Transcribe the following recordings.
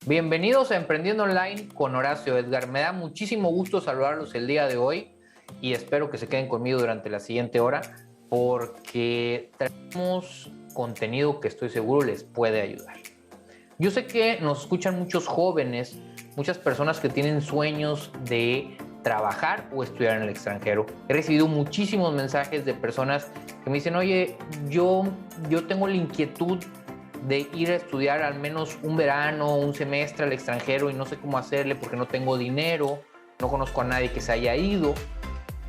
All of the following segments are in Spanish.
Bienvenidos a Emprendiendo Online con Horacio Edgar. Me da muchísimo gusto saludarlos el día de hoy y espero que se queden conmigo durante la siguiente hora porque traemos contenido que estoy seguro les puede ayudar. Yo sé que nos escuchan muchos jóvenes, muchas personas que tienen sueños de trabajar o estudiar en el extranjero. He recibido muchísimos mensajes de personas que me dicen, oye, yo tengo la inquietud de ir a estudiar al menos un verano, un semestre al extranjero y no sé cómo hacerle porque no tengo dinero, no conozco a nadie que se haya ido.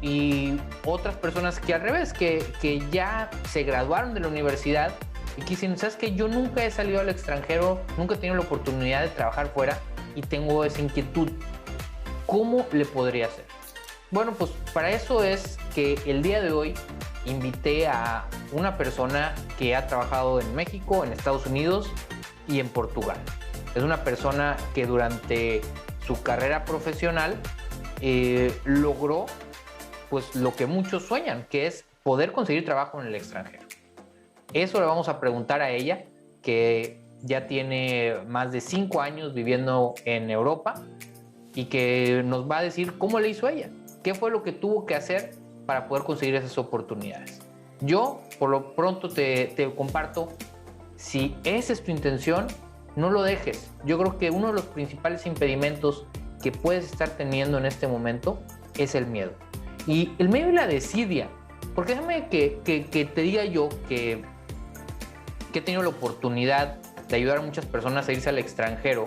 Y otras personas que al revés, que ya se graduaron de la universidad y que dicen, ¿sabes qué? Yo nunca he salido al extranjero, nunca he tenido la oportunidad de trabajar fuera y tengo esa inquietud. ¿Cómo le podría hacer? Bueno, pues para eso es que el día de hoy invité a una persona que ha trabajado en México, en Estados Unidos y en Portugal. Es una persona que durante su carrera profesional logró pues lo que muchos sueñan, que es poder conseguir trabajo en el extranjero. Eso le vamos a preguntar a ella, que ya tiene más de 5 años viviendo en Europa y que nos va a decir cómo le hizo ella, qué fue lo que tuvo que hacer para poder conseguir esas oportunidades. Yo, por lo pronto, te comparto, si esa es tu intención, no lo dejes. Yo creo que uno de los principales impedimentos que puedes estar teniendo en este momento es el miedo. Y el miedo y la desidia. Porque déjame que te diga yo que he tenido la oportunidad de ayudar a muchas personas a irse al extranjero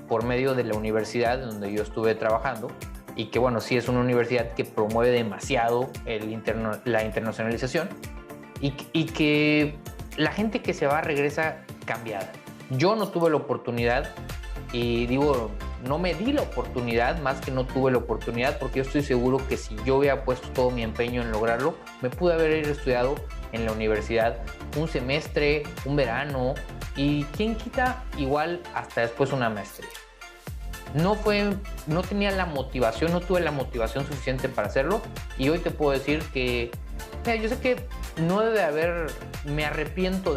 por medio de la universidad donde yo estuve trabajando. Y que bueno, sí es una universidad que promueve demasiado la internacionalización y que la gente que se va regresa cambiada. Yo no tuve la oportunidad y digo, no me di la oportunidad, más que no tuve la oportunidad, porque yo estoy seguro que si yo hubiera puesto todo mi empeño en lograrlo, me pude haber estudiado en la universidad un semestre, un verano y quién quita igual hasta después una maestría. No tenía la motivación, no tuve la motivación suficiente para hacerlo y hoy te puedo decir que, mira, yo sé que no debe haber, me arrepiento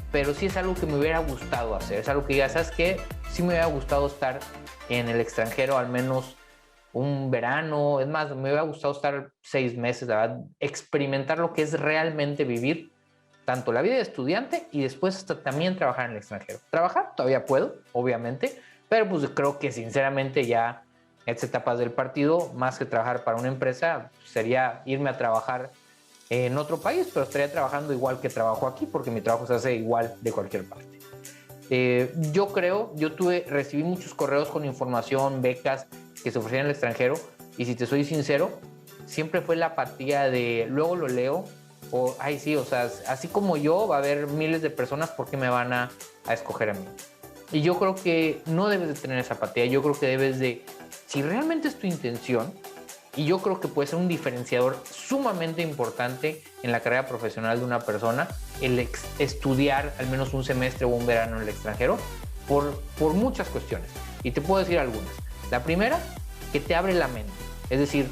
pero sí es algo que me hubiera gustado hacer, es algo que ya sabes que sí me hubiera gustado estar en el extranjero al menos un verano, es más, me hubiera gustado estar 6 meses, la verdad, experimentar lo que es realmente vivir tanto la vida de estudiante y después hasta también trabajar en el extranjero. Trabajar todavía puedo, obviamente, pero pues creo que sinceramente ya en estas etapas del partido, más que trabajar para una empresa, sería irme a trabajar en otro país, pero estaría trabajando igual que trabajo aquí, porque mi trabajo se hace igual de cualquier parte. Recibí muchos correos con información, becas que se ofrecían en el extranjero, y si te soy sincero, siempre fue la apatía de luego lo leo, o ay sí, o sea, así como yo va a haber miles de personas, ¿por qué me van a escoger a mí? Y yo creo que no debes de tener esa apatía, yo creo que debes de, si realmente es tu intención, y yo creo que puede ser un diferenciador sumamente importante en la carrera profesional de una persona, el estudiar al menos un semestre o un verano en el extranjero, por muchas cuestiones. Y te puedo decir algunas. La primera, que te abre la mente, es decir,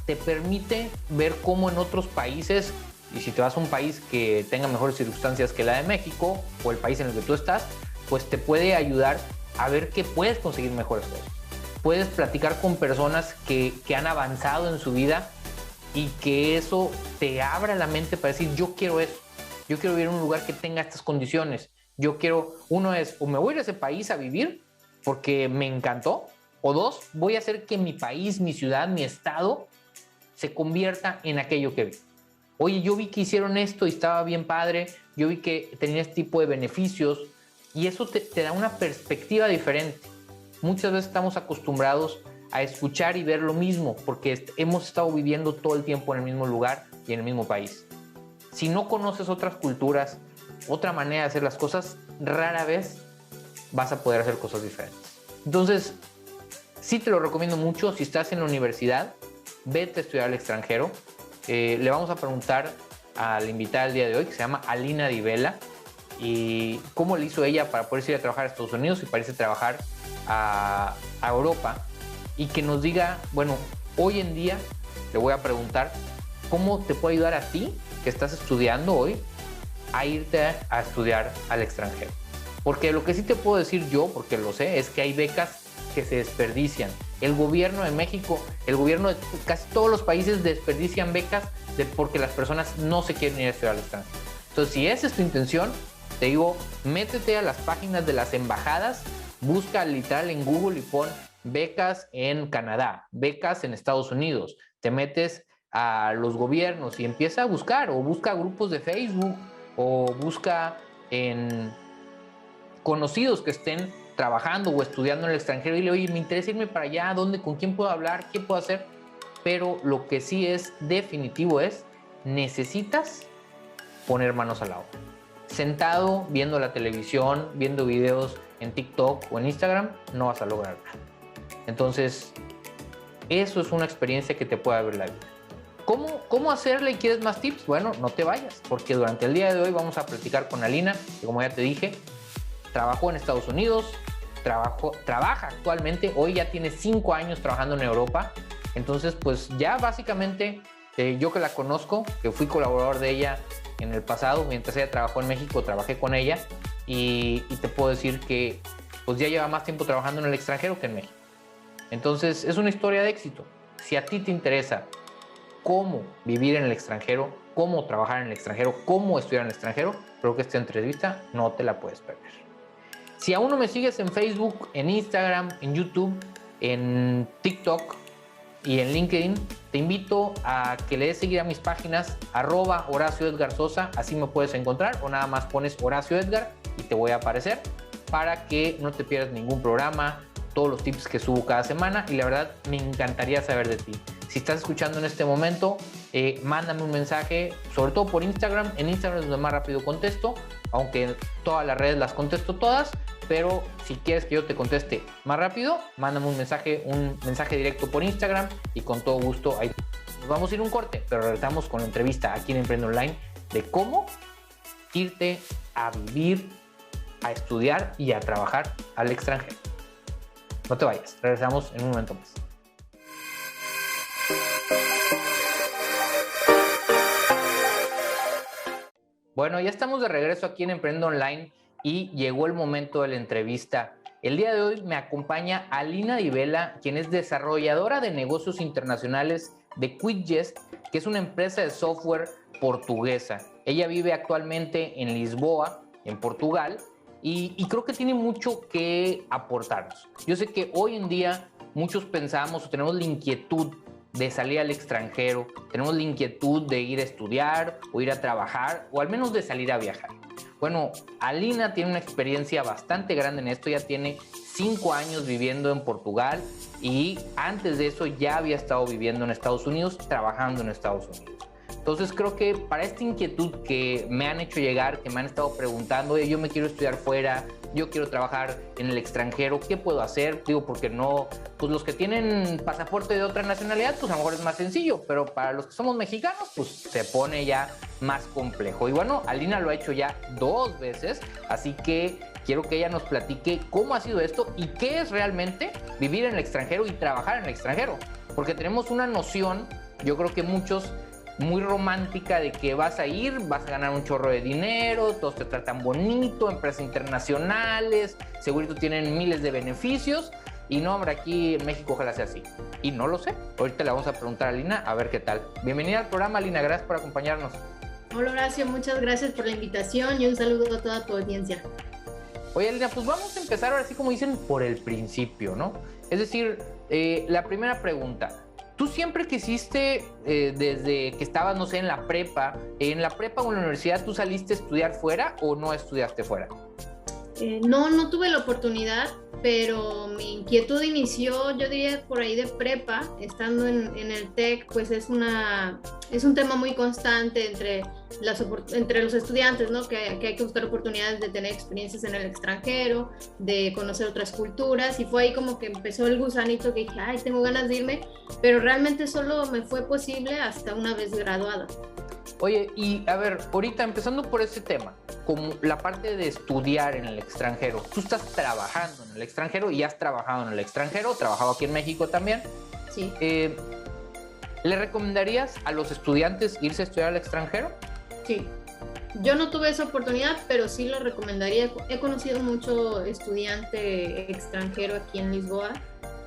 te permite ver cómo en otros países, y si te vas a un país que tenga mejores circunstancias que la de México, o el país en el que tú estás, pues te puede ayudar a ver que puedes conseguir mejores cosas. Puedes platicar con personas que han avanzado en su vida y que eso te abra la mente para decir, yo quiero eso, yo quiero vivir en un lugar que tenga estas condiciones, uno es, o me voy a ese país a vivir porque me encantó, o dos, voy a hacer que mi país, mi ciudad, mi estado se convierta en aquello que vi. Oye, yo vi que hicieron esto y estaba bien padre, yo vi que tenía este tipo de beneficios, y eso te da una perspectiva diferente. Muchas veces estamos acostumbrados a escuchar y ver lo mismo porque hemos estado viviendo todo el tiempo en el mismo lugar y en el mismo país. Si no conoces otras culturas, otra manera de hacer las cosas, rara vez vas a poder hacer cosas diferentes. Entonces, sí te lo recomiendo mucho. Si estás en la universidad, vete a estudiar al extranjero. Le vamos a preguntar a la invitada del día de hoy, que se llama Alina Di Vela, y cómo le hizo ella para poder ir a trabajar a Estados Unidos y para irse a trabajar a Europa, y que nos diga, bueno, hoy en día le voy a preguntar cómo te puede ayudar a ti que estás estudiando hoy a irte a estudiar al extranjero. Porque lo que sí te puedo decir yo, porque lo sé, es que hay becas que se desperdician. El gobierno de México, el gobierno de casi todos los países desperdician becas porque las personas no se quieren ir a estudiar al extranjero. Entonces, si esa es tu intención, te digo, métete a las páginas de las embajadas, busca literal en Google y pon becas en Canadá, becas en Estados Unidos. Te metes a los gobiernos y empieza a buscar, o busca grupos de Facebook, o busca en conocidos que estén trabajando o estudiando en el extranjero y dile, oye, me interesa irme para allá, ¿dónde, con quién puedo hablar, qué puedo hacer? Pero lo que sí es definitivo es, necesitas poner manos a la obra. Sentado viendo la televisión, viendo videos en TikTok o en Instagram, no vas a lograr nada. Entonces, eso es una experiencia que te puede abrir la vida. ¿Cómo hacerle y quieres más tips? Bueno, no te vayas, porque durante el día de hoy vamos a platicar con Alina, que como ya te dije, trabajó en Estados Unidos, trabaja actualmente, hoy ya tiene 5 años trabajando en Europa. Entonces, pues ya básicamente, yo que la conozco, que fui colaborador de ella en el pasado, mientras ella trabajó en México, trabajé con ella y te puedo decir que pues ya lleva más tiempo trabajando en el extranjero que en México. Entonces, es una historia de éxito. Si a ti te interesa cómo vivir en el extranjero, cómo trabajar en el extranjero, cómo estudiar en el extranjero, creo que esta entrevista no te la puedes perder. Si aún no me sigues en Facebook, en Instagram, en YouTube, en TikTok y en LinkedIn, te invito a que le des seguir a mis páginas @Horacio Edgar Sosa, así me puedes encontrar, o nada más pones Horacio Edgar y te voy a aparecer para que no te pierdas ningún programa, todos los tips que subo cada semana, y la verdad me encantaría saber de ti. Si estás escuchando en este momento, mándame un mensaje, sobre todo por Instagram. En Instagram es donde más rápido contesto, aunque en todas las redes las contesto todas, pero si quieres que yo te conteste más rápido, mándame un mensaje directo por Instagram y con todo gusto ahí. Nos vamos a ir un corte, pero regresamos con la entrevista aquí en Emprende Online de cómo irte a vivir, a estudiar y a trabajar al extranjero. No te vayas, regresamos en un momento más. Bueno, ya estamos de regreso aquí en Emprende Online y llegó el momento de la entrevista. El día de hoy me acompaña Alina Di Vela, quien es desarrolladora de negocios internacionales de QuickJet, que es una empresa de software portuguesa. Ella vive actualmente en Lisboa, en Portugal, y creo que tiene mucho que aportarnos. Yo sé que hoy en día muchos pensamos o tenemos la inquietud de salir al extranjero, tenemos la inquietud de ir a estudiar o ir a trabajar o al menos de salir a viajar. Bueno, Alina tiene una experiencia bastante grande en esto, ya tiene 5 años viviendo en Portugal y antes de eso ya había estado viviendo en Estados Unidos, trabajando en Estados Unidos. Entonces creo que para esta inquietud que me han hecho llegar, que me han estado preguntando, oye, yo me quiero estudiar fuera, yo quiero trabajar en el extranjero, ¿qué puedo hacer? Digo, porque no, pues los que tienen pasaporte de otra nacionalidad, pues a lo mejor es más sencillo, pero para los que somos mexicanos, pues se pone ya más complejo. Y bueno, Alina lo ha hecho ya 2 veces, así que quiero que ella nos platique cómo ha sido esto y qué es realmente vivir en el extranjero y trabajar en el extranjero. Porque tenemos una noción, yo creo que muchos, muy romántica de que vas a ir, vas a ganar un chorro de dinero, todos te tratan bonito, empresas internacionales, segurito tienen miles de beneficios y no, hombre, aquí en México ojalá sea así. Y no lo sé. Ahorita le vamos a preguntar a Alina a ver qué tal. Bienvenida al programa, Alina, gracias por acompañarnos. Hola Horacio, muchas gracias por la invitación y un saludo a toda tu audiencia. Oye, Alina, pues vamos a empezar ahora sí como dicen por el principio, ¿no? Es decir, la primera pregunta. ¿Tú siempre quisiste, desde que estabas, no sé, en la prepa o en la universidad, tú saliste a estudiar fuera o no estudiaste fuera? No tuve la oportunidad, pero mi inquietud inició, yo diría, por ahí de prepa, estando en el TEC, pues es un tema muy constante entre los estudiantes, ¿no? Que hay que buscar oportunidades de tener experiencias en el extranjero, de conocer otras culturas, y fue ahí como que empezó el gusanito que dije, ay, tengo ganas de irme, pero realmente solo me fue posible hasta una vez graduada. Oye, y a ver, ahorita empezando por ese tema, como la parte de estudiar en el extranjero, tú estás trabajando en el extranjero y has trabajado en el extranjero, trabajado aquí en México también. Sí. ¿Le recomendarías a los estudiantes irse a estudiar al extranjero? Sí, Yo no tuve esa oportunidad, pero sí lo recomendaría. He conocido mucho estudiante extranjero aquí en Lisboa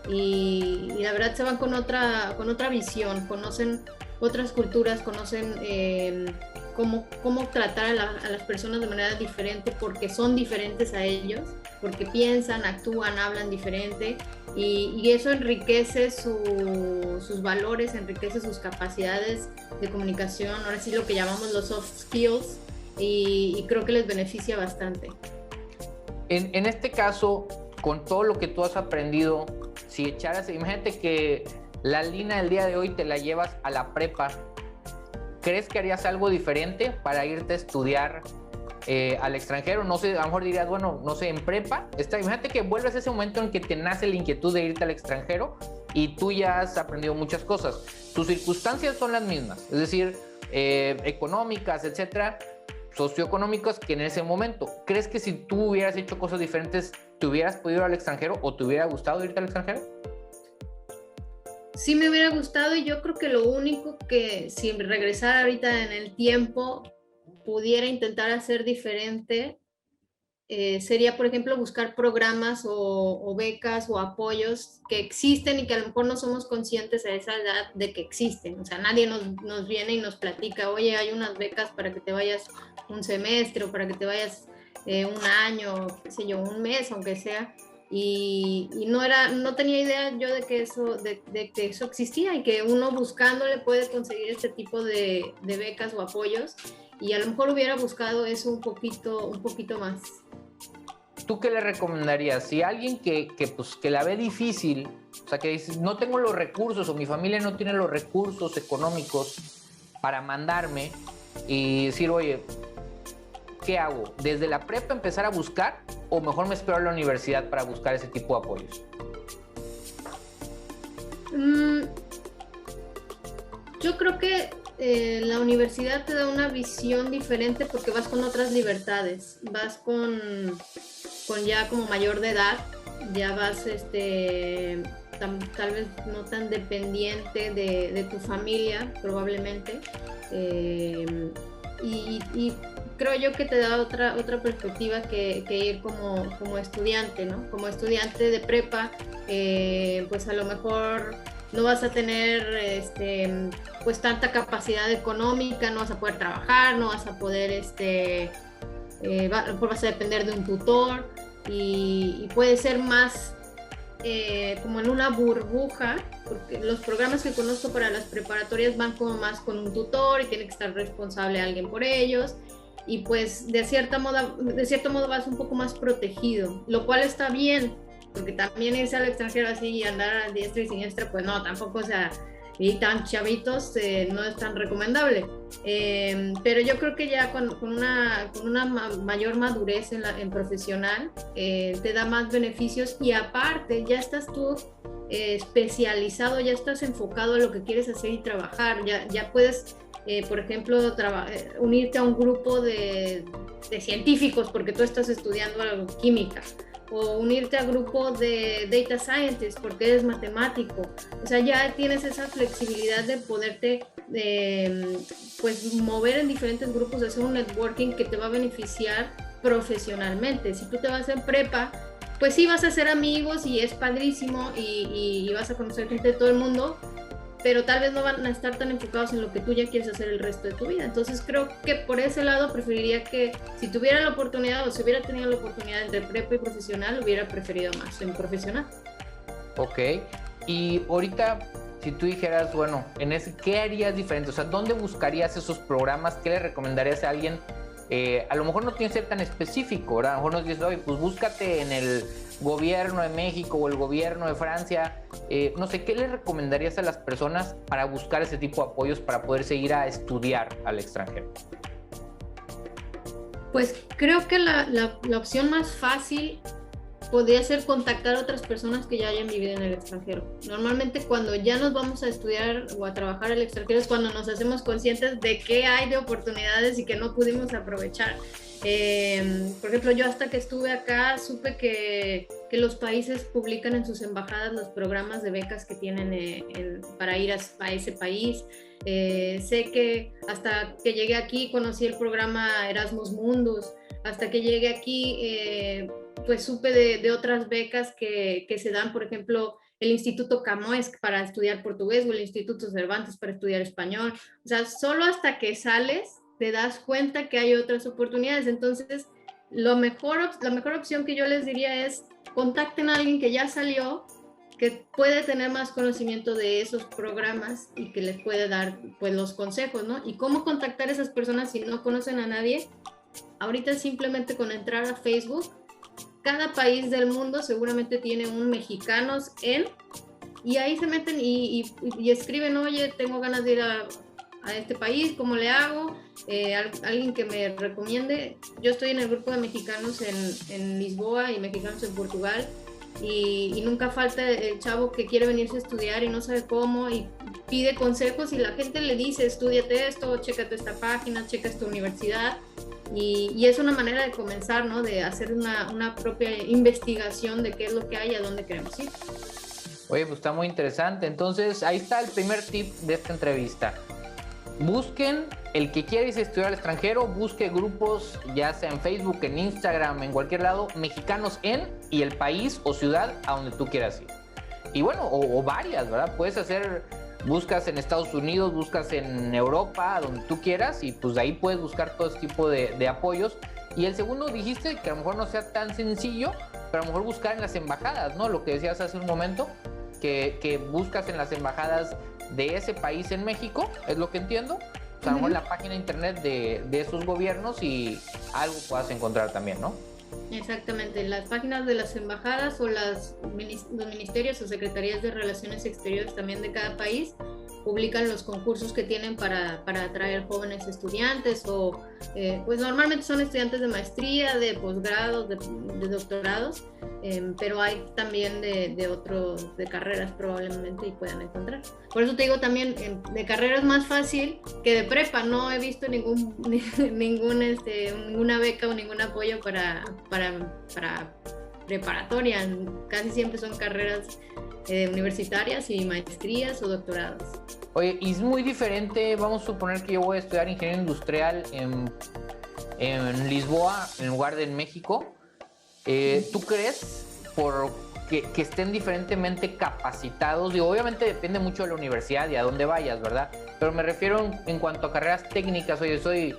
y la verdad se van con otra visión, conocen otras culturas, conocen cómo tratar a las personas de manera diferente porque son diferentes a ellos, porque piensan, actúan, hablan diferente y eso enriquece sus valores, enriquece sus capacidades de comunicación, ahora sí lo que llamamos los soft skills y creo que les beneficia bastante. En este caso, con todo lo que tú has aprendido, si echaras, imagínate que la Lina del día de hoy te la llevas a la prepa, ¿crees que harías algo diferente para irte a estudiar al extranjero? No sé, a lo mejor dirías, bueno, no sé, en prepa, imagínate que vuelves a ese momento en que te nace la inquietud de irte al extranjero y tú ya has aprendido muchas cosas. Tus circunstancias son las mismas, es decir, económicas, etcétera, socioeconómicas que en ese momento. ¿Crees que si tú hubieras hecho cosas diferentes, te hubieras podido ir al extranjero o te hubiera gustado irte al extranjero? Sí me hubiera gustado y yo creo que lo único que si regresara ahorita en el tiempo pudiera intentar hacer diferente sería, por ejemplo, buscar programas o becas o apoyos que existen y que a lo mejor no somos conscientes a esa edad de que existen. O sea, nadie nos viene y nos platica, oye, hay unas becas para que te vayas un semestre o para que te vayas un año, qué sé yo, un mes, aunque sea. Y no tenía idea yo de que eso existía y que uno buscándole puede conseguir este tipo de becas o apoyos y a lo mejor hubiera buscado eso un poquito más. ¿Tú qué le recomendarías? Si alguien que la ve difícil, o sea, que dice, no tengo los recursos o mi familia no tiene los recursos económicos para mandarme y decir, oye, ¿qué hago? ¿Desde la prepa empezar a buscar o mejor me espero a la universidad para buscar ese tipo de apoyos? Yo creo que la universidad te da una visión diferente porque vas con otras libertades, vas con ya como mayor de edad, ya vas tal vez no tan dependiente de tu familia probablemente y creo yo que te da otra perspectiva que ir como estudiante, ¿no? Como estudiante de prepa, pues a lo mejor no vas a tener pues tanta capacidad económica, no vas a poder trabajar, no vas a poder vas a depender de un tutor y puede ser más como en una burbuja, porque los programas que conozco para las preparatorias van como más con un tutor y tiene que estar responsable alguien por ellos y pues de cierto modo vas un poco más protegido, lo cual está bien, porque también irse al extranjero así y andar a diestra y siniestra, pues no, tampoco, o sea, y tan chavitos no es tan recomendable. Pero yo creo que ya con una mayor madurez en profesional te da más beneficios y aparte ya estás tú especializado, ya estás enfocado a lo que quieres hacer y trabajar, ya puedes, por ejemplo, unirte a un grupo de científicos porque tú estás estudiando química o unirte a grupo de data scientists porque eres matemático, o sea, ya tienes esa flexibilidad de poderte pues mover en diferentes grupos, hacer un networking que te va a beneficiar profesionalmente. Si tú te vas en prepa, pues sí vas a hacer amigos y es padrísimo y vas a conocer gente de todo el mundo, pero tal vez no van a estar tan enfocados en lo que tú ya quieres hacer el resto de tu vida. Entonces creo que por ese lado preferiría que si tuviera la oportunidad o si hubiera tenido la oportunidad entre prepa y profesional, hubiera preferido más en profesional. Ok, y ahorita si tú dijeras, bueno, ¿qué harías diferente? O sea, ¿dónde buscarías esos programas? ¿Qué le recomendarías a alguien? A lo mejor no tiene que ser tan específico, ¿verdad? A lo mejor nos dices, oye, pues búscate en el gobierno de México o el gobierno de Francia, no sé, ¿qué le recomendarías a las personas para buscar ese tipo de apoyos para poder seguir a estudiar al extranjero? Pues creo que la opción más fácil podría ser contactar a otras personas que ya hayan vivido en el extranjero. Normalmente cuando ya nos vamos a estudiar o a trabajar al extranjero es cuando nos hacemos conscientes de qué hay de oportunidades y que no pudimos aprovechar. Por ejemplo, yo hasta que estuve acá supe que que los países publican en sus embajadas los programas de becas que tienen para ir a ese país. Sé que hasta que llegué aquí conocí el programa Erasmus Mundus, hasta que llegué aquí pues supe de otras becas que se dan, por ejemplo, el Instituto Camões para estudiar portugués o el Instituto Cervantes para estudiar español. O sea, solo hasta que sales te das cuenta que hay otras oportunidades. Entonces, la mejor opción que yo les diría es contacten a alguien que ya salió, que puede tener más conocimiento de esos programas y que les puede dar pues los consejos, ¿no? Y cómo contactar a esas personas si no conocen a nadie. Ahorita simplemente con entrar a Facebook, cada país del mundo seguramente tiene un mexicanos y ahí se meten y escriben, oye, tengo ganas de ir a este país, ¿cómo le hago? Alguien que me recomiende. Yo estoy en el grupo de mexicanos en Lisboa y mexicanos en Portugal y nunca falta el chavo que quiere venirse a estudiar y no sabe cómo y pide consejos y la gente le dice, estúdiate esto, chécate esta página, checa esta universidad y es una manera de comenzar, ¿no? De hacer una propia investigación de qué es lo que hay y a dónde queremos ir. Oye, pues está muy interesante. Entonces, ahí está el primer tip de esta entrevista. Busquen, el que quiera irse a estudiar al extranjero, busque grupos, ya sea en Facebook, en Instagram, en cualquier lado, mexicanos y el país o ciudad a donde tú quieras ir. Y bueno, o varias, ¿verdad? Puedes hacer, buscas en Estados Unidos, buscas en Europa, donde tú quieras, y pues de ahí puedes buscar todo ese tipo de apoyos. Y el segundo, dijiste que a lo mejor no sea tan sencillo, pero a lo mejor buscar en las embajadas, ¿no? Lo que decías hace un momento, que buscas en las embajadas de ese país en México, es lo que entiendo. O sea, a lo mejor en la página de internet de esos gobiernos y algo puedas encontrar también, ¿no? Exactamente, las páginas de las embajadas o los ministerios o secretarías de relaciones exteriores también de cada país publican los concursos que tienen para atraer jóvenes estudiantes o pues normalmente son estudiantes de maestría, de posgrados, de doctorados, pero hay también de carreras probablemente y puedan encontrar. Por eso te digo también, de carreras más fácil que de prepa. No he visto ninguna beca o ningún apoyo para preparatoria. Casi siempre son carreras universitarias y maestrías o doctorados. Oye, y es muy diferente, vamos a suponer que yo voy a estudiar ingeniería industrial en Lisboa en lugar de en México. ¿Tú crees que estén diferentemente capacitados? Y obviamente depende mucho de la universidad y a dónde vayas, ¿verdad? Pero me refiero en cuanto a carreras técnicas. Oye, soy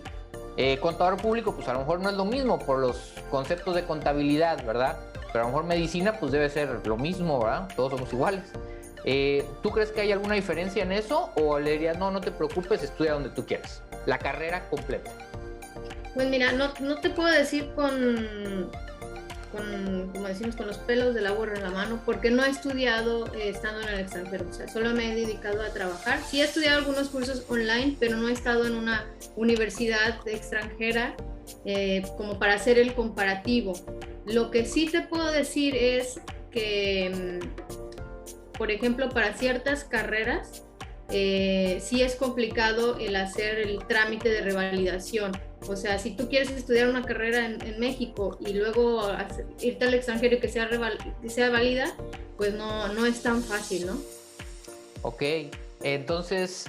contador público, pues a lo mejor no es lo mismo por los conceptos de contabilidad, ¿verdad? Pero a lo mejor medicina, pues debe ser lo mismo, ¿verdad? Todos somos iguales. ¿Tú crees que hay alguna diferencia en eso? ¿O le dirías, no te preocupes, estudia donde tú quieras? La carrera completa. Pues mira, no te puedo decir como decimos, con los pelos de la burra en la mano, porque no he estudiado estando en el extranjero. O sea, solo me he dedicado a trabajar. Sí he estudiado algunos cursos online, pero no he estado en una universidad extranjera como para hacer el comparativo. Lo que sí te puedo decir es que, por ejemplo, para ciertas carreras, sí es complicado el hacer el trámite de revalidación. O sea, si tú quieres estudiar una carrera en México y luego irte al extranjero y que sea válida, pues no es tan fácil, ¿no? Ok, entonces,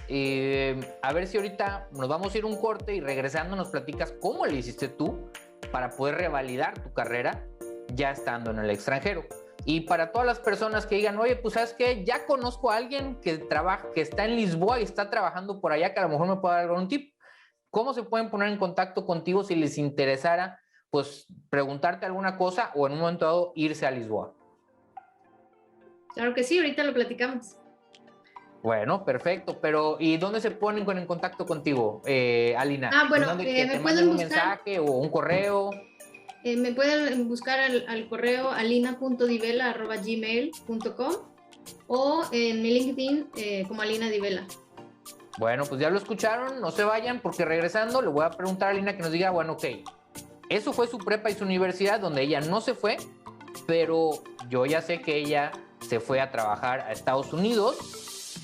a ver si ahorita nos vamos a ir un corte y regresando nos platicas cómo le hiciste tú para poder revalidar tu carrera ya estando en el extranjero. Y para todas las personas que digan, oye, pues ¿sabes qué? Ya conozco a alguien que está en Lisboa y está trabajando por allá, que a lo mejor me puede dar algún tip. ¿Cómo se pueden poner en contacto contigo si les interesara, pues, preguntarte alguna cosa o en un momento dado irse a Lisboa? Claro que sí, ahorita lo platicamos. Bueno, perfecto, pero ¿y dónde se ponen en contacto contigo, Alina? Bueno, que te manden un mensaje o un correo. Me pueden buscar al correo alina.divela@gmail.com o en mi LinkedIn como Alina Divela. Bueno, pues ya lo escucharon, no se vayan porque regresando le voy a preguntar a Alina que nos diga, bueno, ok, eso fue su prepa y su universidad donde ella no se fue, pero yo ya sé que ella se fue a trabajar a Estados Unidos.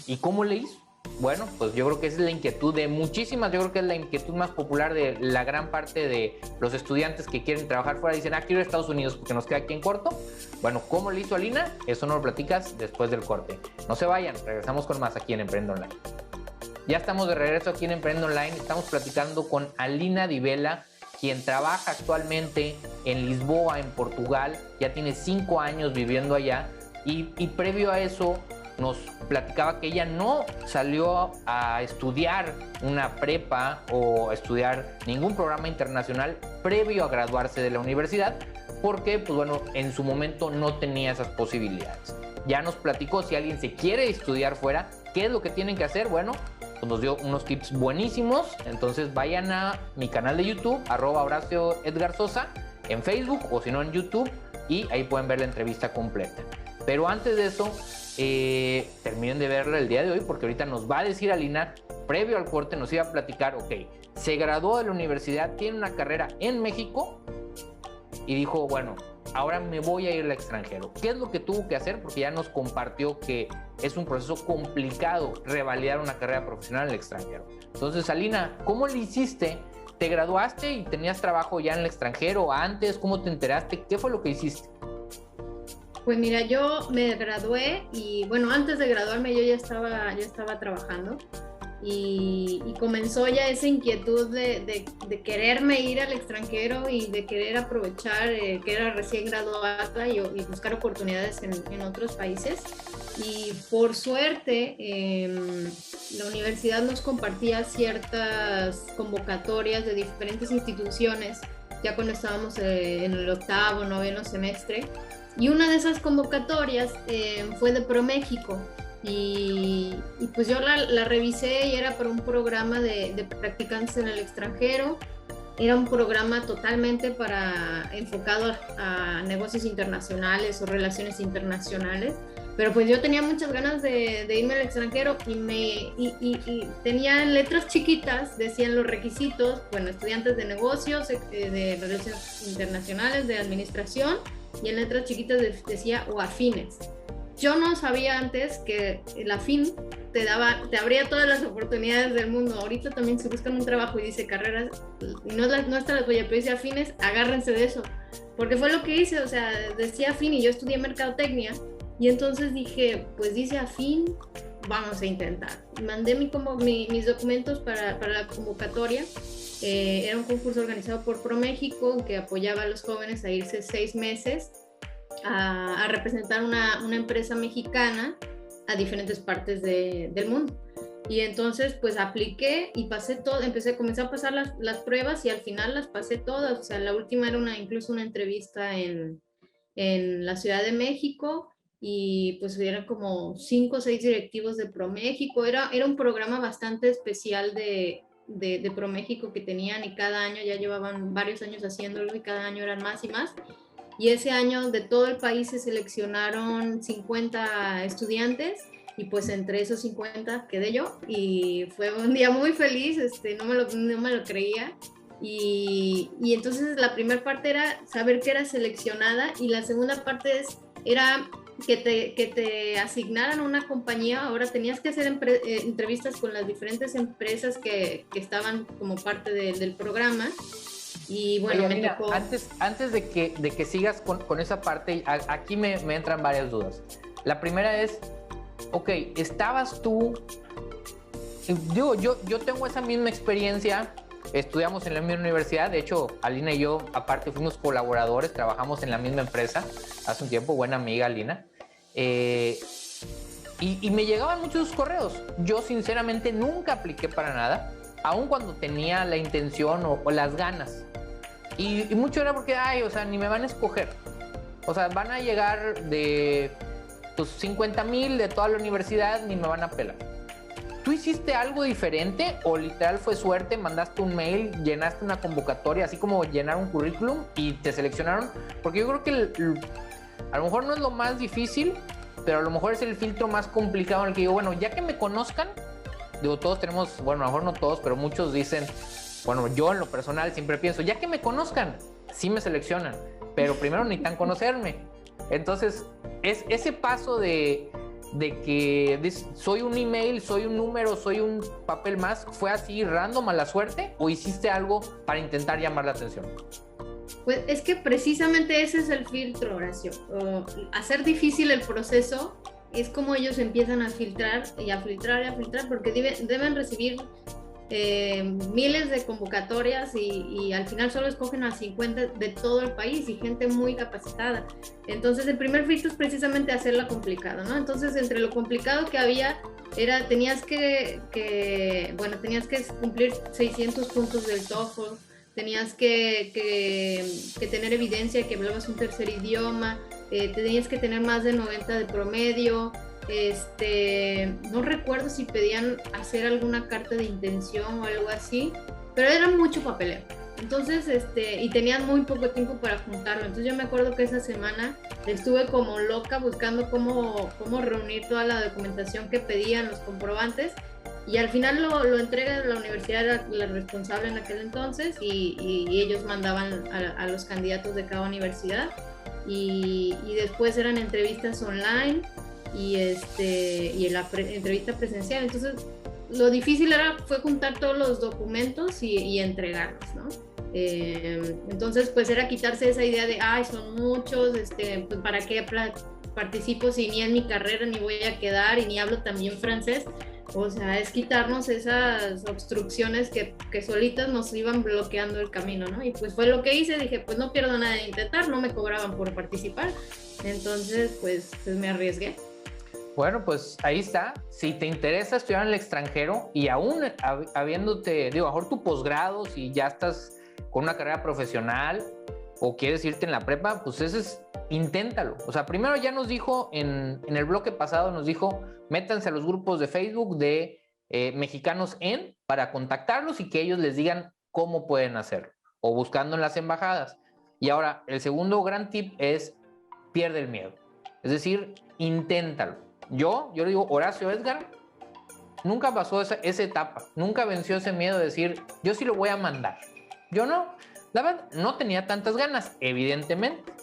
¿Y cómo le hizo? Bueno, pues yo creo que esa es la inquietud de muchísimas, yo creo que es la inquietud más popular de la gran parte de los estudiantes que quieren trabajar fuera. Dicen, quiero ir a Estados Unidos porque nos queda aquí en corto. Bueno, ¿cómo le hizo Alina? Eso nos lo platicas después del corte. No se vayan, regresamos con más aquí en Emprende Online. Ya estamos de regreso aquí en Emprende Online. Estamos platicando con Alina Di Vela, quien trabaja actualmente en Lisboa, en Portugal. Ya tiene 5 años viviendo allá y previo a eso nos platicaba que ella no salió a estudiar una prepa o estudiar ningún programa internacional previo a graduarse de la universidad, porque pues bueno, en su momento no tenía esas posibilidades. Ya nos platicó si alguien se quiere estudiar fuera, qué es lo que tienen que hacer. Bueno, pues nos dio unos tips buenísimos. Entonces vayan a mi canal de YouTube, @Horacio Edgar Sosa, en Facebook o si no en YouTube, y ahí pueden ver la entrevista completa. Pero antes de eso, terminen de verla el día de hoy, porque ahorita nos va a decir Alina, previo al corte nos iba a platicar, se graduó de la universidad, tiene una carrera en México y dijo, bueno, ahora me voy a ir al extranjero. ¿Qué es lo que tuvo que hacer? Porque ya nos compartió que es un proceso complicado revalidar una carrera profesional en el extranjero. Entonces, Alina, ¿cómo le hiciste? ¿Te graduaste y tenías trabajo ya en el extranjero antes? ¿Cómo te enteraste? ¿Qué fue lo que hiciste? Pues mira, yo me gradué y bueno, antes de graduarme yo ya estaba trabajando y comenzó ya esa inquietud de quererme ir al extranjero y de querer aprovechar que era recién graduada y buscar oportunidades en otros países. Y por suerte la universidad nos compartía ciertas convocatorias de diferentes instituciones ya cuando estábamos en el 8º, 9º semestre. Y una de esas convocatorias fue de ProMéxico y pues yo la revisé y era para un programa de practicantes en el extranjero. Era un programa totalmente enfocado a negocios internacionales o relaciones internacionales, pero pues yo tenía muchas ganas de irme al extranjero y tenía letras chiquitas, decían los requisitos, bueno, estudiantes de negocios, de relaciones internacionales, de administración, y en letras chiquitas decía o afines. Yo no sabía antes que el afín te abría todas las oportunidades del mundo. Ahorita también se buscan un trabajo y dice carreras, y no estas las voy a pedir, dice afines, agárrense de eso, porque fue lo que hice, o sea, decía afín y yo estudié mercadotecnia, y entonces dije, pues dice afín, vamos a intentar. Mandé mis documentos para la convocatoria. Era un concurso organizado por ProMéxico que apoyaba a los jóvenes a irse 6 meses a representar una empresa mexicana a diferentes partes del mundo. Y entonces pues apliqué y pasé todo, comencé a pasar las pruebas y al final las pasé todas. O sea, la última era incluso una entrevista en la Ciudad de México y pues eran como 5 o 6 directivos de ProMéxico. Era un programa bastante especial de ProMéxico que tenían, y cada año ya llevaban varios años haciéndolo y cada año eran más y más. Y ese año de todo el país se seleccionaron 50 estudiantes y pues entre esos 50 quedé yo y fue un día muy feliz, no me lo creía. Y entonces la primera parte era saber que era seleccionada y la segunda parte era que te asignaran a una compañía. Ahora tenías que hacer entrevistas con las diferentes empresas que estaban como parte del programa. Y bueno, me tocó. Antes de que sigas con esa parte, aquí me entran varias dudas. La primera es, estabas tú, yo tengo esa misma experiencia, estudiamos en la misma universidad, de hecho, Alina y yo, aparte, fuimos colaboradores, trabajamos en la misma empresa hace un tiempo, buena amiga Alina, y me llegaban muchos correos. Yo sinceramente nunca apliqué para nada, aun cuando tenía la intención o las ganas. Y mucho era porque, ni me van a escoger. O sea, van a llegar de 50,000 de toda la universidad, ni me van a pelar. ¿Tú hiciste algo diferente o literal fue suerte? Mandaste un mail, llenaste una convocatoria, así como llenar un currículum y te seleccionaron. Porque yo creo que a lo mejor no es lo más difícil, pero a lo mejor es el filtro más complicado en el que digo, bueno, ya que me conozcan, todos tenemos, bueno, a lo mejor no todos, pero muchos dicen, bueno, yo en lo personal siempre pienso, ya que me conozcan, sí me seleccionan, pero primero necesitan conocerme. Entonces, es ese paso de de que soy un email, soy un número, soy un papel más? ¿Fue así random a la suerte o hiciste algo para intentar llamar la atención? Pues es que precisamente ese es el filtro, Horacio. Hacer difícil el proceso es como ellos empiezan a filtrar y a filtrar y a filtrar, porque deben recibir miles de convocatorias y al final solo escogen a 50 de todo el país y gente muy capacitada. Entonces el primer filtro es precisamente hacerla complicado, ¿no? Entonces entre lo complicado que había tenías que cumplir 600 puntos del TOEFL, tenías que tener evidencia de que hablabas un tercer idioma, tenías que tener más de 90 de promedio. No recuerdo si pedían hacer alguna carta de intención o algo así, pero era mucho papeleo. Entonces, y tenían muy poco tiempo para juntarlo. Entonces yo me acuerdo que esa semana estuve como loca buscando cómo reunir toda la documentación que pedían, los comprobantes, y al final lo entrega la universidad, era la responsable en aquel entonces, y ellos mandaban a los candidatos de cada universidad, y después eran entrevistas online y la entrevista presencial. Entonces lo difícil fue juntar todos los documentos y entregarlos, ¿no? Entonces pues era quitarse esa idea de son muchos, pues para qué participo si ni en mi carrera ni voy a quedar y ni hablo también francés. O sea, es quitarnos esas obstrucciones que solitas nos iban bloqueando el camino, ¿no? Y pues fue lo que hice. Dije, pues no pierdo nada de intentar, no me cobraban por participar, entonces pues me arriesgué. Bueno, pues ahí está. Si te interesa estudiar en el extranjero y aún habiéndote, digo, a lo mejor tu posgrado, si ya estás con una carrera profesional o quieres irte en la prepa, pues inténtalo. O sea, primero ya nos dijo en el bloque pasado, nos dijo, métanse a los grupos de Facebook de mexicanos para contactarlos y que ellos les digan cómo pueden hacerlo, o buscando en las embajadas. Y ahora, el segundo gran tip es, pierde el miedo. Es decir, inténtalo. Yo le digo, Horacio Edgar nunca pasó esa etapa, nunca venció ese miedo de decir, yo sí lo voy a mandar. Yo no, la verdad, no tenía tantas ganas, evidentemente,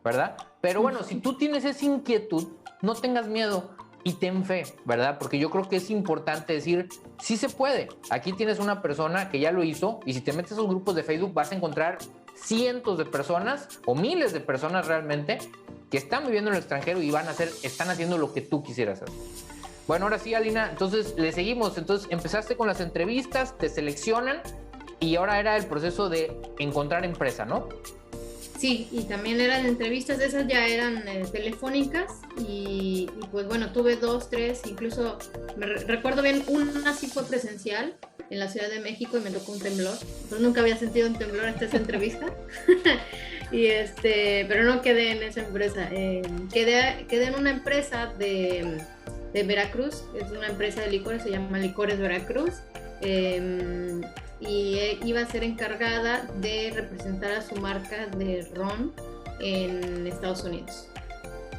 ¿verdad? Pero bueno, si tú tienes esa inquietud, no tengas miedo y ten fe, ¿verdad? Porque yo creo que es importante decir, sí se puede. Aquí tienes una persona que ya lo hizo, y si te metes a esos grupos de Facebook vas a encontrar cientos de personas o miles de personas realmente que están viviendo en el extranjero y están haciendo lo que tú quisieras hacer. Bueno, ahora sí, Alina, entonces le seguimos. Entonces empezaste con las entrevistas, te seleccionan y ahora era el proceso de encontrar empresa, ¿no? Sí, y también eran entrevistas, esas ya eran telefónicas y pues bueno, tuve 2, 3, incluso recuerdo bien, una sí fue presencial en la Ciudad de México y me tocó un temblor. Pues nunca había sentido un temblor hasta esa entrevista. Pero no quedé en esa empresa. Quedé en una empresa de Veracruz, es una empresa de licores, se llama Licores Veracruz. Y iba a ser encargada de representar a su marca de ron en Estados Unidos.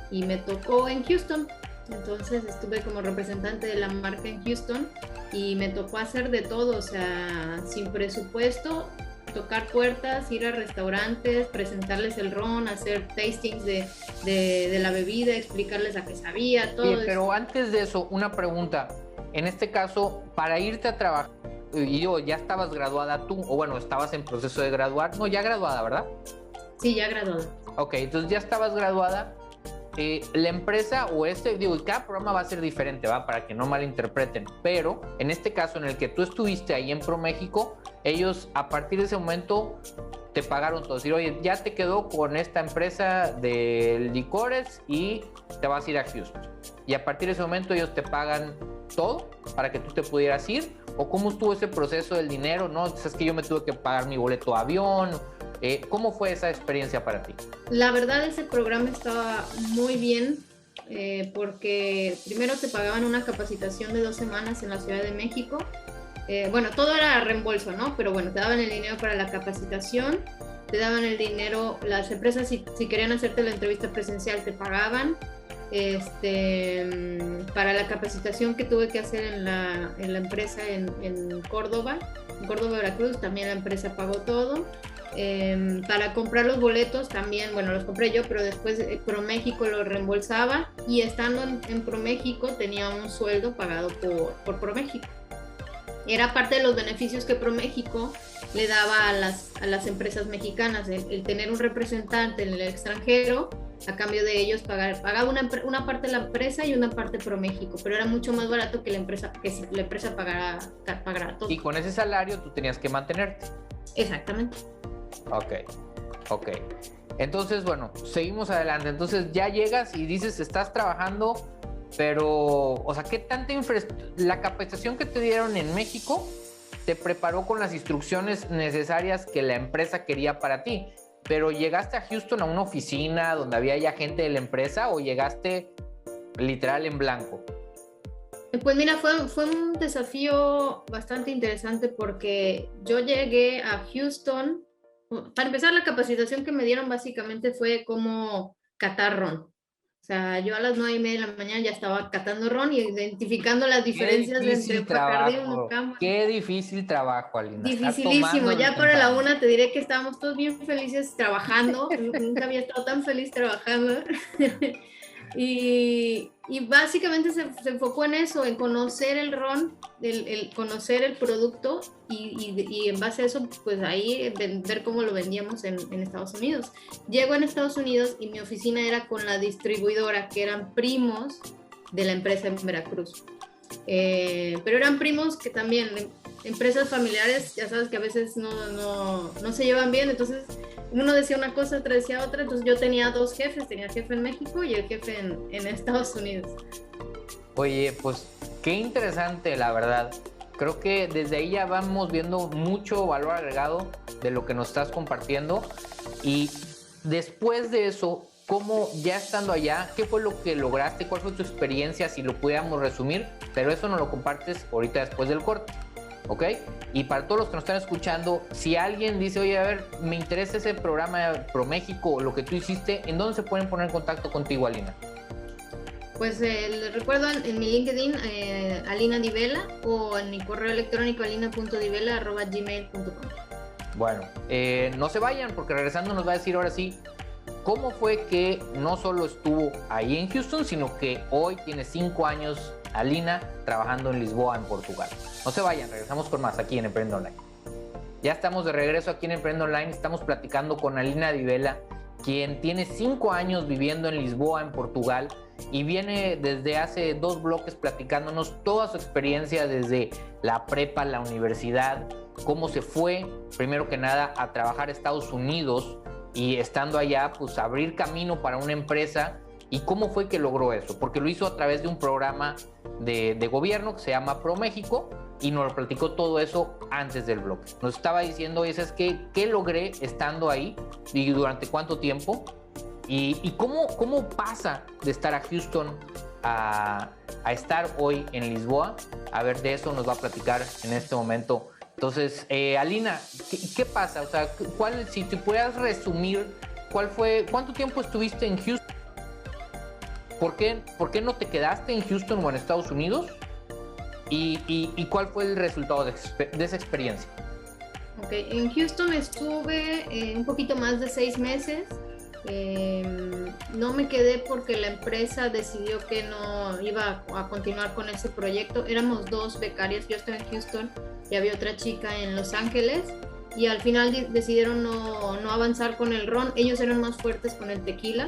Y me tocó en Houston. Entonces estuve como representante de la marca en Houston y me tocó hacer de todo, o sea, sin presupuesto, tocar puertas, ir a restaurantes, presentarles el ron, hacer tastings de la bebida, explicarles a qué sabía, todo. Sí, pero antes de eso, una pregunta. En este caso, para irte a trabajar, ya estabas graduada tú, o bueno, estabas en proceso de graduar, no, ya graduada, ¿verdad? Sí, ya graduada. Ok, entonces ya estabas graduada. La empresa cada programa va a ser diferente, ¿va? Para que no malinterpreten, pero en este caso en el que tú estuviste ahí en ProMéxico, ellos a partir de ese momento te pagaron todo, es decir, oye, ya te quedó con esta empresa de licores y te vas a ir a Houston, y a partir de ese momento ellos te pagan todo para que tú te pudieras ir. ¿O cómo estuvo ese proceso del dinero? ¿No? Es que yo me tuve que pagar mi boleto de avión. ¿Cómo fue esa experiencia para ti? La verdad, ese programa estaba muy bien porque primero te pagaban una capacitación de 2 semanas en la Ciudad de México. Bueno, todo era reembolso, ¿no? Pero bueno, te daban el dinero para la capacitación, te daban el dinero, las empresas si querían hacerte la entrevista presencial te pagaban. Para la capacitación que tuve que hacer en la empresa en Córdoba, Veracruz, también la empresa pagó todo. Para comprar los boletos también, bueno, los compré yo, pero después ProMéxico los reembolsaba y estando en ProMéxico tenía un sueldo pagado por ProMéxico. Era parte de los beneficios que ProMéxico le daba a las empresas mexicanas, el tener un representante en el extranjero, a cambio de ellos pagaba una parte de la empresa y una parte ProMéxico, pero era mucho más barato que la empresa pagara todo. Y con ese salario tú tenías que mantenerte. Exactamente. Ok. Entonces, bueno, seguimos adelante. Entonces ya llegas y dices, estás trabajando, pero, o sea, ¿qué tanta la capacitación que te dieron en México te preparó con las instrucciones necesarias que la empresa quería para ti? Pero ¿llegaste a Houston a una oficina donde había ya gente de la empresa o llegaste literal en blanco? Pues mira, fue un desafío bastante interesante porque yo llegué a Houston. Para empezar, la capacitación que me dieron básicamente fue como catar ron. O sea, yo a las 9:30 de la mañana ya estaba catando ron y identificando las diferencias entre Bacardí y Mocama. Qué difícil trabajo, Alina. Dificilísimo. Ya para la 1 te diré que estábamos todos bien felices trabajando. Nunca había estado tan feliz trabajando. Y básicamente se enfocó en eso, en conocer el ron, conocer el producto y en base a eso, pues ahí ver cómo lo vendíamos en Estados Unidos. Llego en Estados Unidos y mi oficina era con la distribuidora, que eran primos de la empresa en Veracruz. Pero eran primos que también, empresas familiares, ya sabes que a veces no se llevan bien, entonces uno decía una cosa, otro decía otra, entonces yo tenía dos jefes, tenía el jefe en México y el jefe en Estados Unidos. Oye, pues qué interesante, la verdad. Creo que desde ahí ya vamos viendo mucho valor agregado de lo que nos estás compartiendo. Y después de eso, ¿cómo ya estando allá, qué fue lo que lograste? ¿Cuál fue tu experiencia? Si lo pudiéramos resumir, pero eso nos lo compartes ahorita después del corte. ¿Ok? Y para todos los que nos están escuchando, si alguien dice, oye, a ver, me interesa ese programa ProMéxico, lo que tú hiciste, ¿en dónde se pueden poner en contacto contigo, Alina? Pues les recuerdo en mi LinkedIn, Alina Di Vela, o en mi correo electrónico alina.divela@gmail.com. Bueno, no se vayan, porque regresando nos va a decir ahora sí cómo fue que no solo estuvo ahí en Houston, sino que hoy tiene 5 años Alina trabajando en Lisboa, en Portugal. No se vayan, regresamos con más aquí en Emprende Online. Ya estamos de regreso aquí en Emprende Online, estamos platicando con Alina Di Vela, quien tiene 5 años viviendo en Lisboa, en Portugal, y viene desde hace 2 bloques platicándonos toda su experiencia desde la prepa, la universidad, cómo se fue, primero que nada, a trabajar a Estados Unidos y estando allá, pues abrir camino para una empresa. ¿Y cómo fue que logró eso? Porque lo hizo a través de un programa de gobierno que se llama ProMéxico y nos lo platicó todo eso antes del bloque. Nos estaba diciendo, ¿es qué logré estando ahí y durante cuánto tiempo? ¿Y cómo pasa de estar a Houston a estar hoy en Lisboa? A ver, de eso nos va a platicar en este momento. Entonces, Alina, ¿qué pasa? O sea, si te pudieras resumir, ¿cuánto tiempo estuviste en Houston? ¿Por qué no te quedaste en Houston o en Estados Unidos? ¿Y cuál fue el resultado de esa experiencia? Ok, en Houston estuve un poquito más de 6 meses. No me quedé porque la empresa decidió que no iba a continuar con ese proyecto. Éramos 2 becarias, yo estaba en Houston y había otra chica en Los Ángeles, y al final decidieron no avanzar con el ron. Ellos eran más fuertes con el tequila.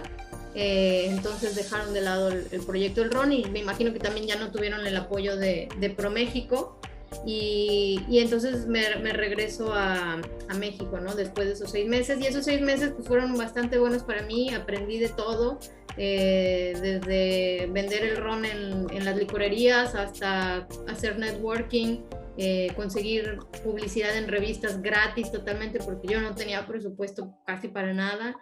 Entonces dejaron de lado el proyecto del ron, y me imagino que también ya no tuvieron el apoyo de ProMéxico, y entonces me regreso a México, ¿no? Después de esos 6 meses, y esos 6 meses pues fueron bastante buenos para mí. Aprendí de todo, desde vender el ron en las licorerías hasta hacer networking, conseguir publicidad en revistas gratis totalmente, porque yo no tenía presupuesto casi para nada.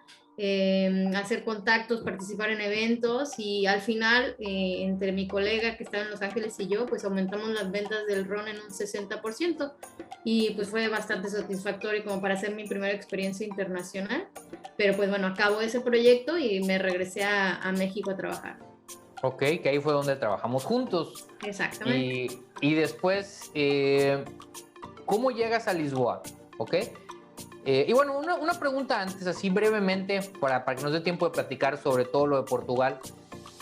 Hacer contactos, participar en eventos, y al final entre mi colega que estaba en Los Ángeles y yo, pues aumentamos las ventas del ron en un 60%, y pues fue bastante satisfactorio como para hacer mi primera experiencia internacional. Pero pues bueno, acabó ese proyecto y me regresé a México a trabajar. Ok, que ahí fue donde trabajamos juntos. Exactamente. Y después, ¿cómo llegas a Lisboa? ¿Ok? Y bueno, una pregunta antes, así brevemente, para que nos dé tiempo de platicar sobre todo lo de Portugal.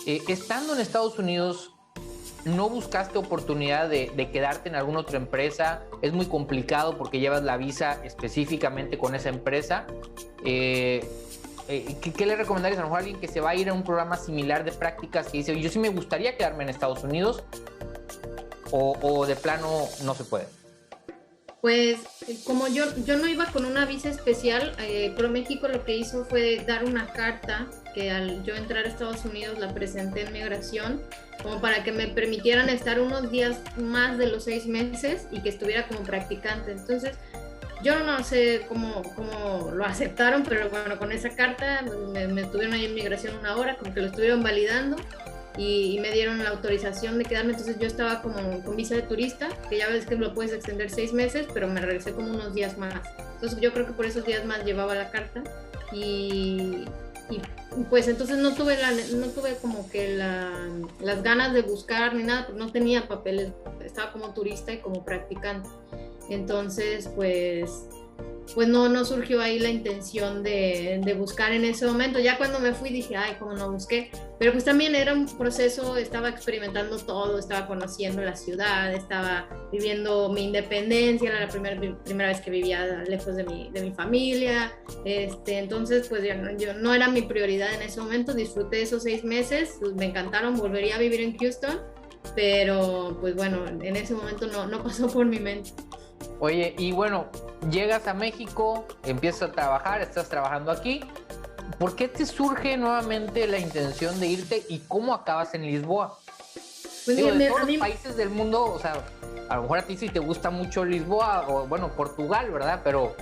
Estando en Estados Unidos, ¿no buscaste oportunidad de quedarte en alguna otra empresa? Es muy complicado porque llevas la visa específicamente con esa empresa. ¿Qué le recomendarías a lo mejor a alguien que se va a ir a un programa similar de prácticas que dice, yo sí me gustaría quedarme en Estados Unidos, o de plano no se puede? Pues como yo no iba con una visa especial, ProMéxico lo que hizo fue dar una carta que al yo entrar a Estados Unidos la presenté en migración como para que me permitieran estar unos días más de los 6 meses y que estuviera como practicante. Entonces yo no sé cómo lo aceptaron, pero bueno, con esa carta me tuvieron ahí en migración una hora, como que lo estuvieron validando y me dieron la autorización de quedarme. Entonces yo estaba como con visa de turista, que ya ves que lo puedes extender 6 meses, pero me regresé como unos días más. Entonces yo creo que por esos días más llevaba la carta y pues entonces no tuve como que las ganas de buscar ni nada, porque no tenía papeles, estaba como turista y como practicante. Entonces pues no surgió ahí la intención de buscar en ese momento. Ya cuando me fui dije, ay, cómo no busqué. Pero pues también era un proceso, estaba experimentando todo, estaba conociendo la ciudad, estaba viviendo mi independencia, era la primera vez que vivía lejos de mi familia. Entonces pues yo no era mi prioridad en ese momento. Disfruté esos 6 meses, pues, me encantaron, volvería a vivir en Houston, pero pues bueno, en ese momento no pasó por mi mente. Oye, y bueno, llegas a México, empiezas a trabajar, estás trabajando aquí. ¿Por qué te surge nuevamente la intención de irte y cómo acabas en Lisboa? Pues Digo, de todos los países del mundo, o sea, a lo mejor a ti sí te gusta mucho Lisboa o bueno, Portugal, ¿verdad? Pero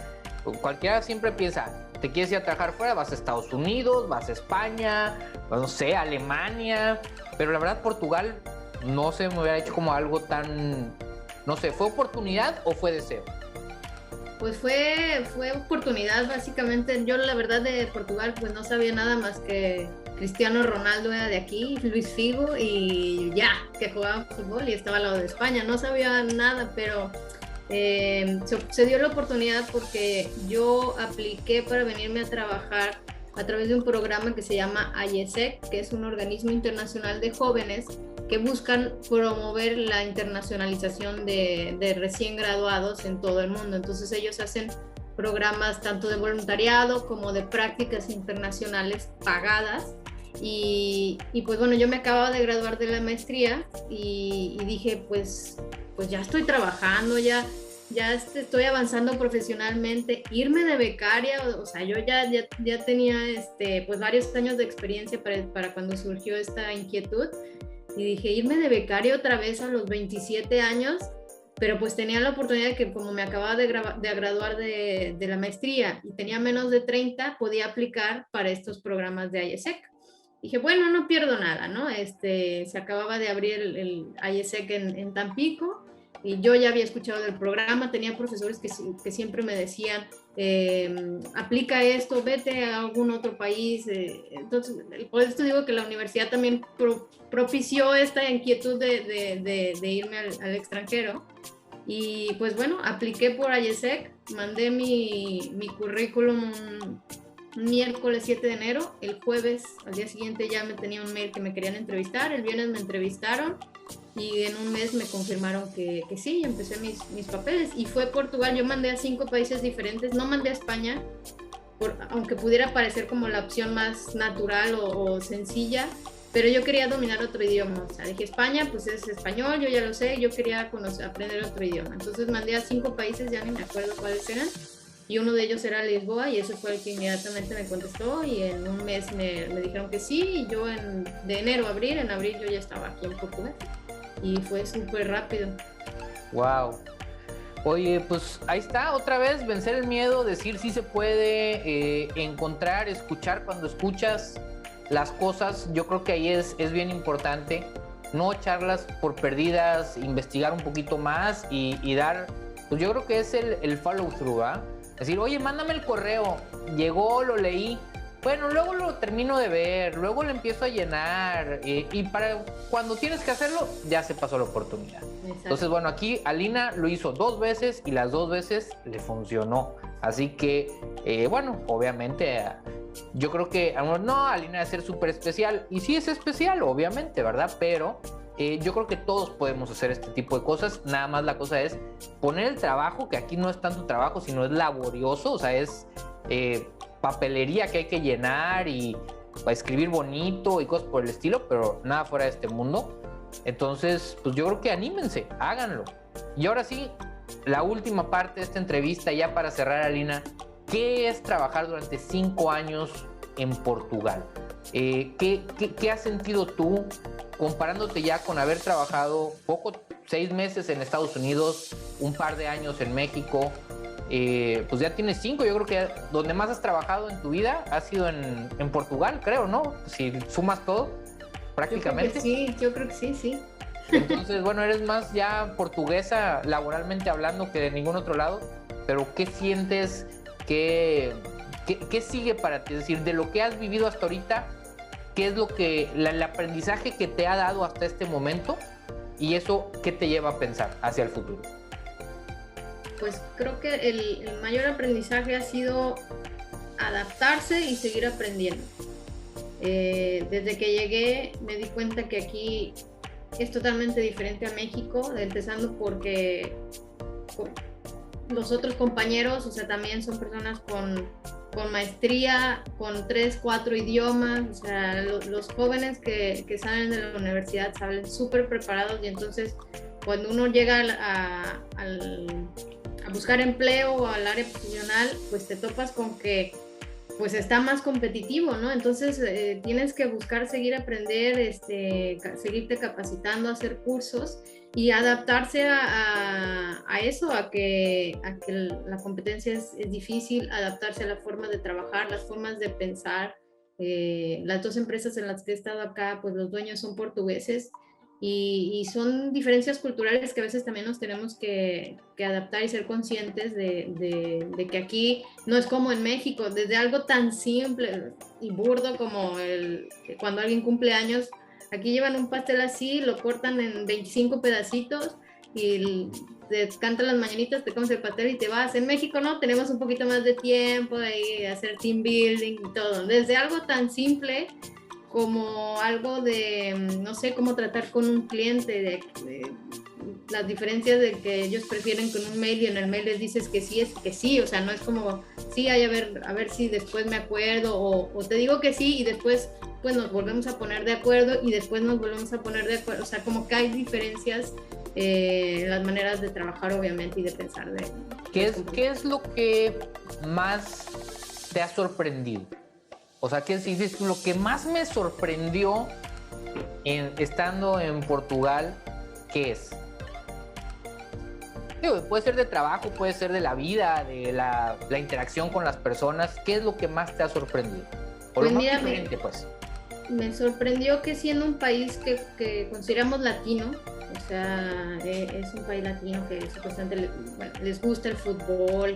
cualquiera siempre piensa, te quieres ir a trabajar fuera, vas a Estados Unidos, vas a España, no sé, Alemania, pero la verdad Portugal no se me hubiera hecho como algo tan, no sé, ¿fue oportunidad o fue deseo? Pues fue oportunidad, básicamente. Yo la verdad de Portugal pues no sabía nada más que Cristiano Ronaldo era de aquí, Luis Figo y ya, que jugaba fútbol y estaba al lado de España. No sabía nada, pero se dio la oportunidad porque yo apliqué para venirme a trabajar a través de un programa que se llama IESEC, que es un organismo internacional de jóvenes que buscan promover la internacionalización de recién graduados en todo el mundo. Entonces ellos hacen programas tanto de voluntariado como de prácticas internacionales pagadas. Y pues bueno, yo me acababa de graduar de la maestría y dije, pues ya estoy trabajando, ya estoy avanzando profesionalmente, irme de becaria, o sea, yo ya tenía pues varios años de experiencia para cuando surgió esta inquietud. Y dije, irme de becario otra vez a los 27 años, pero pues tenía la oportunidad de que como me acababa de graduar de la maestría y tenía menos de 30, podía aplicar para estos programas de IESEC. Dije, bueno, no pierdo nada, ¿no? Se acababa de abrir el IESEC en Tampico y yo ya había escuchado del programa, tenía profesores que siempre me decían, aplica esto, vete a algún otro país. Entonces, por esto digo que la universidad también propició esta inquietud de irme al extranjero. Y pues bueno, apliqué por IESEC, mandé mi currículum un miércoles 7 de enero, el jueves al día siguiente ya me tenía un mail que me querían entrevistar, el viernes me entrevistaron y en un mes me confirmaron que sí, empecé mis papeles y fue Portugal. Yo mandé a 5 países diferentes, no mandé a España, aunque pudiera parecer como la opción más natural o sencilla, pero yo quería dominar otro idioma. O sea, dije, España pues es español, yo ya lo sé, yo quería aprender otro idioma. Entonces mandé a 5 países, ya ni me acuerdo cuáles eran, y uno de ellos era Lisboa y ese fue el que inmediatamente me contestó y en un mes me dijeron que sí y yo de enero a abril, en abril yo ya estaba aquí en Portugal y fue súper rápido. Wow. Oye, pues ahí está, otra vez, vencer el miedo, decir sí se puede, encontrar, escuchar cuando escuchas las cosas. Yo creo que ahí es bien importante no echarlas por perdidas, investigar un poquito más y dar, pues yo creo que es el follow through, ¿ah? Decir, oye, mándame el correo, llegó, lo leí, bueno, luego lo termino de ver, luego lo empiezo a llenar y para cuando tienes que hacerlo ya se pasó la oportunidad. Exacto. Entonces, bueno, aquí Alina lo hizo 2 veces y las 2 veces le funcionó. Así que, bueno, obviamente yo creo que, no, Alina debe ser súper especial y sí es especial, obviamente, ¿verdad? Pero yo creo que todos podemos hacer este tipo de cosas. Nada más la cosa es poner el trabajo, que aquí no es tanto trabajo, sino es laborioso, o sea, es papelería que hay que llenar y escribir bonito y cosas por el estilo, pero nada fuera de este mundo. Entonces, pues yo creo que anímense, háganlo. Y ahora sí, la última parte de esta entrevista, ya para cerrar, Alina, ¿qué es trabajar durante 5 años en Portugal? ¿Qué has sentido tú comparándote ya con haber trabajado 6 meses en Estados Unidos, un par de años en México? Pues ya tienes 5, yo creo que donde más has trabajado en tu vida ha sido en Portugal, creo, ¿no? Si sumas todo, prácticamente. Yo creo que sí. Entonces, bueno, eres más ya portuguesa laboralmente hablando que de ningún otro lado, pero ¿qué sientes? ¿Qué sigue para ti? Es decir, de lo que has vivido hasta ahorita, ¿qué es lo que el aprendizaje que te ha dado hasta este momento? Y eso, ¿qué te lleva a pensar hacia el futuro? Pues creo que el mayor aprendizaje ha sido adaptarse y seguir aprendiendo. Desde que llegué me di cuenta que aquí es totalmente diferente a México, empezando porque los otros compañeros, o sea, también son personas con maestría, con 3, 4 idiomas, o sea, los jóvenes que salen de la universidad salen súper preparados y entonces cuando uno llega a buscar empleo o al área profesional, pues te topas con que pues está más competitivo, ¿no? Entonces tienes que buscar seguir aprender, seguirte capacitando, hacer cursos y adaptarse a eso, a que la competencia es difícil, adaptarse a la forma de trabajar, las formas de pensar. Las 2 empresas en las que he estado acá, pues los dueños son portugueses y son diferencias culturales que a veces también nos tenemos que adaptar y ser conscientes de que aquí no es como en México, desde algo tan simple y burdo como cuando alguien cumple años, aquí llevan un pastel así, lo cortan en 25 pedacitos y te cantan las mañanitas, te comes el pastel y te vas. En México no, tenemos un poquito más de tiempo de hacer team building y todo, desde algo tan simple como algo de, no sé, cómo tratar con un cliente, de las diferencias de que ellos prefieren con un mail y en el mail les dices que sí, es que sí, o sea, no es como, sí, a ver si después me acuerdo, o te digo que sí y después pues nos volvemos a poner de acuerdo y después nos volvemos a poner de acuerdo, o sea, como que hay diferencias en las maneras de trabajar, obviamente, y de pensar. ¿Qué es lo que más te ha sorprendido? O sea, ¿qué dices? Lo que más me sorprendió estando en Portugal, ¿qué es? Digo, puede ser de trabajo, puede ser de la vida, de la interacción con las personas. ¿Qué es lo que más te ha sorprendido? O pues lo más diferente, pues. Me sorprendió que siendo un país que consideramos latino, o sea, es un país latino que supuestamente les gusta el fútbol,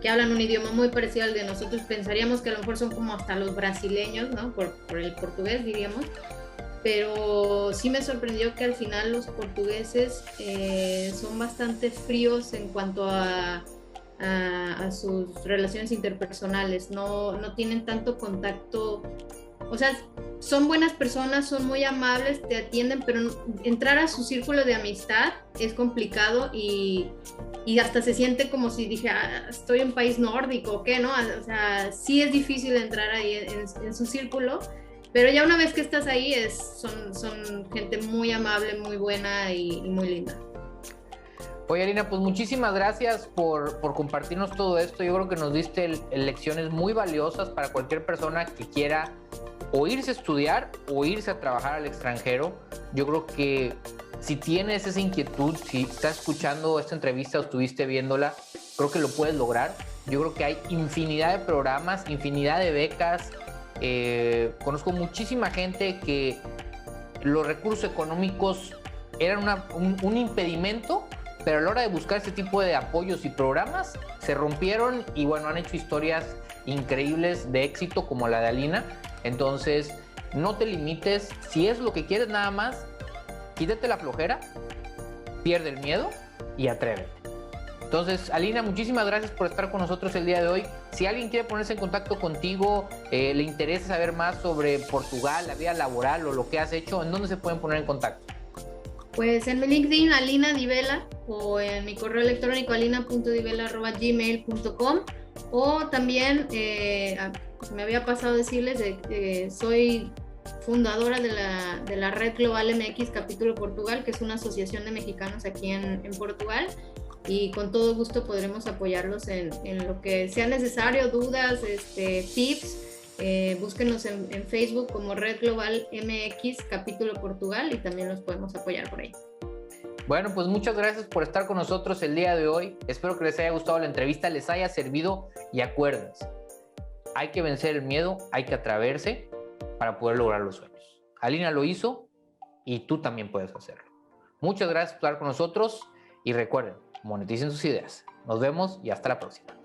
que hablan un idioma muy parecido al de nosotros. Pensaríamos que a lo mejor son como hasta los brasileños, ¿no? Por el portugués, diríamos. Pero sí me sorprendió que al final los portugueses son bastante fríos en cuanto a sus relaciones interpersonales. No tienen tanto contacto. O sea, son buenas personas, son muy amables, te atienden, pero entrar a su círculo de amistad es complicado y hasta se siente como si dije, estoy en un país nórdico, ¿qué, no? O sea, sí es difícil entrar ahí en su círculo, pero ya una vez que estás ahí son gente muy amable, muy buena y muy linda. Oye, Alina, pues muchísimas gracias por compartirnos todo esto. Yo creo que nos diste lecciones muy valiosas para cualquier persona que quiera o irse a estudiar o irse a trabajar al extranjero. Yo creo que si tienes esa inquietud, si estás escuchando esta entrevista o estuviste viéndola, creo que lo puedes lograr. Yo creo que hay infinidad de programas, infinidad de becas. Conozco muchísima gente que los recursos económicos eran un impedimento, pero a la hora de buscar este tipo de apoyos y programas se rompieron y bueno, han hecho historias increíbles de éxito como la de Alina. Entonces, no te limites. Si es lo que quieres nada más, quítate la flojera, pierde el miedo y atrévete. Entonces, Alina, muchísimas gracias por estar con nosotros el día de hoy. Si alguien quiere ponerse en contacto contigo, le interesa saber más sobre Portugal, la vida laboral o lo que has hecho, ¿en dónde se pueden poner en contacto? Pues en mi LinkedIn, Alina Divela, o en mi correo electrónico alina.divela@gmail.com, o también me había pasado decirles que soy fundadora de la Red Global MX Capítulo Portugal, que es una asociación de mexicanos aquí en Portugal, y con todo gusto podremos apoyarlos en lo que sea necesario, dudas, tips. Búsquenos en Facebook como Red Global MX Capítulo Portugal y también los podemos apoyar por ahí. Bueno, pues muchas gracias por estar con nosotros el día de hoy. Espero que les haya gustado la entrevista, les haya servido y acuérdense, hay que vencer el miedo, hay que atreverse para poder lograr los sueños. Alina lo hizo y tú también puedes hacerlo. Muchas gracias por estar con nosotros y recuerden, moneticen sus ideas. Nos vemos y hasta la próxima.